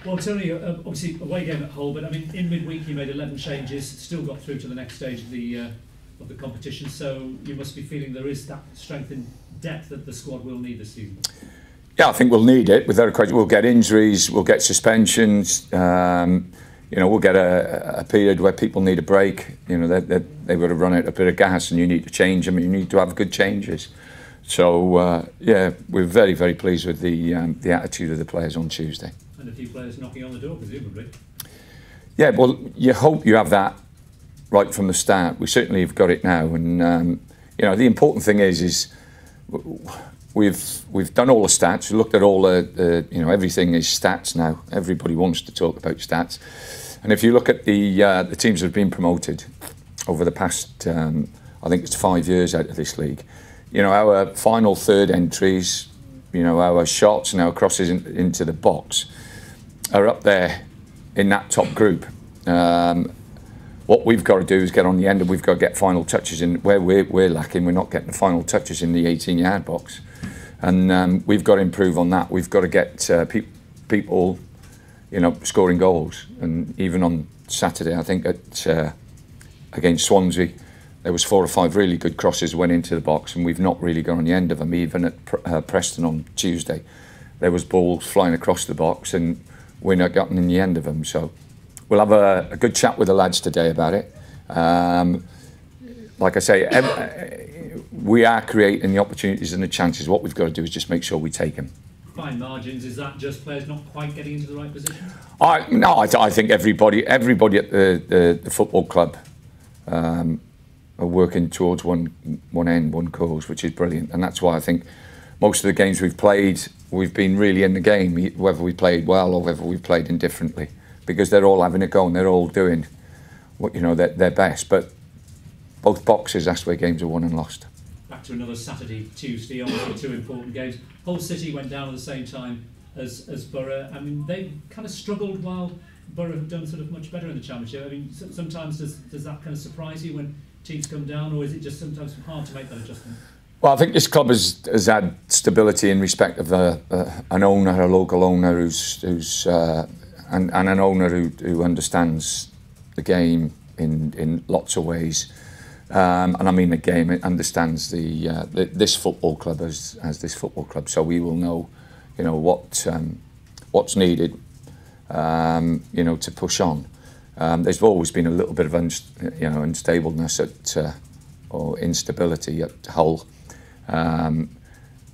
Well, Tony, obviously away game at Hull, but I mean, in midweek you made 11 changes, still got through to the next stage of the competition. So you must be feeling there is that strength and depth that the squad will need this season. Yeah, I think we'll need it without a question. We'll get injuries, we'll get suspensions. We'll get a period where people need a break. They would have run out a bit of gas, and you need to change them. And you need to have good changes. So we're very, very pleased with the attitude of the players on Tuesday. And a few players knocking on the door, presumably. Yeah, well, you hope you have that right from the start. We certainly have got it now, and the important thing is we've done all the stats. We looked at all the everything is stats now. Everybody wants to talk about stats, and if you look at the teams that have been promoted over the past, I think it's 5 years out of this league. Our final third entries, our shots and our crosses into the box are up there in that top group. What we've got to do is get on the end, and we've got to get final touches in where we're lacking. We're not getting the final touches in the 18-yard box, and we've got to improve on that. We've got to get people, scoring goals. And even on Saturday, I think against Swansea, there was 4 or 5 really good crosses went into the box, and we've not really gone on the end of them. Even at Preston on Tuesday, there was balls flying across the box, and we're not gotten in the end of them. So we'll have a good chat with the lads today about it. Like I say, we are creating the opportunities and the chances. What we've got to do is just make sure we take them. Fine margins, is that just players not quite getting into the right position? I think everybody at the football club are working towards one end, one cause, which is brilliant. And that's why I think most of the games we've played, we've been really in the game, whether we played well or whether we've played indifferently, because they're all having a go and they're all doing what their best. But both boxes, that's where games are won and lost. Back to another Saturday, Tuesday, obviously 2 important games. Hull City went down at the same time as Boro. I mean, they kind of struggled while Boro have done sort of much better in the Championship. I mean, sometimes does that kind of surprise you when teams come down, or is it just sometimes hard to make that adjustment? Well, I think this club has had stability in respect of an owner, a local owner and an owner who understands the game in lots of ways. And I mean the game, it understands this football club as this football club. So we will know, what's needed, to push on. There's always been a little bit of unstableness or instability at Hull.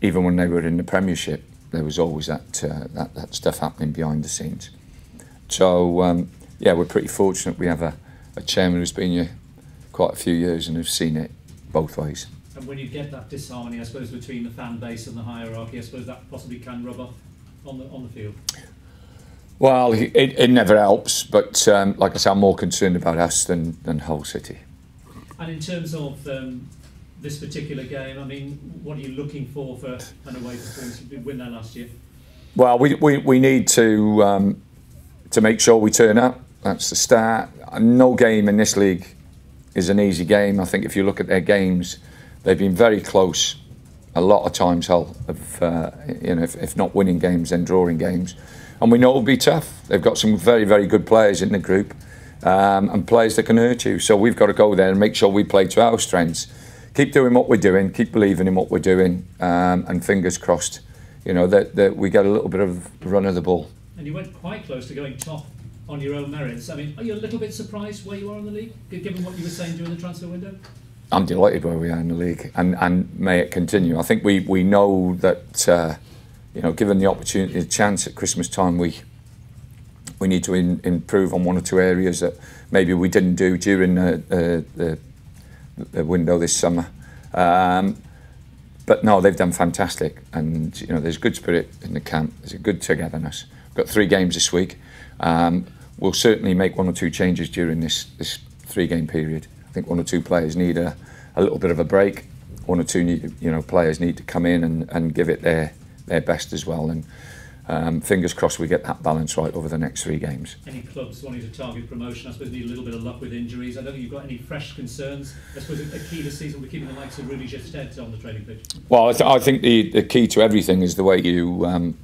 Even when they were in the Premiership, there was always that stuff happening behind the scenes. So we're pretty fortunate. We have a chairman who's been here quite a few years and who's seen it both ways. And when you get that disharmony, I suppose, between the fan base and the hierarchy, I suppose that possibly can rub off on the field. Well, it never helps, but like I said, I'm more concerned about us than Hull City. And in terms of this particular game, I mean, what are you looking for an away performance? You did win that last year. Well, we need to make sure we turn up. That's the start. No game in this league is an easy game. I think if you look at their games, they've been very close. A lot of times, Hull have, if not winning games, then drawing games. And we know it'll be tough. They've got some very, very good players in the group, and players that can hurt you. So we've got to go there and make sure we play to our strengths. Keep doing what we're doing, keep believing in what we're doing, and fingers crossed, that we get a little bit of run of the ball. And you went quite close to going top on your own merits. I mean, are you a little bit surprised where you are in the league, given what you were saying during the transfer window? I'm delighted where we are in the league, and may it continue. I think we know that, given the opportunity, the chance at Christmas time, we need to improve on 1 or 2 areas that maybe we didn't do during the window this summer. But no, they've done fantastic, and there's good spirit in the camp. There's a good togetherness. We've got 3 games this week. We'll certainly make 1 or 2 changes during this 3-game period. I think 1 or 2 players need a little bit of a break. 1 or 2 players need to come in and give it their best as well. And fingers crossed we get that balance right over the next 3 games. Any clubs wanting to target promotion, I suppose, need a little bit of luck with injuries. I don't think you've got any fresh concerns. I suppose a key this season will be keeping the likes of Rudy Gested on the training pitch. Well, I think the key to everything is the way you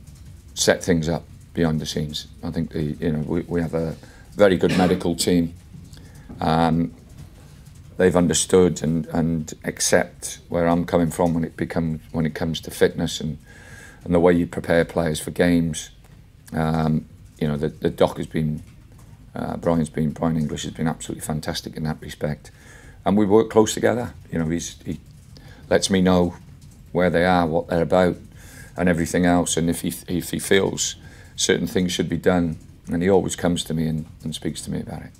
set things up. behind the scenes. I think we have a very good medical team. They've understood and accept where I'm coming from when it comes to fitness and the way you prepare players for games. The doc has been, Brian English has been absolutely fantastic in that respect, and we work close together. He lets me know where they are, what they're about, and everything else. And if he feels certain things should be done, and he always comes to me and speaks to me about it.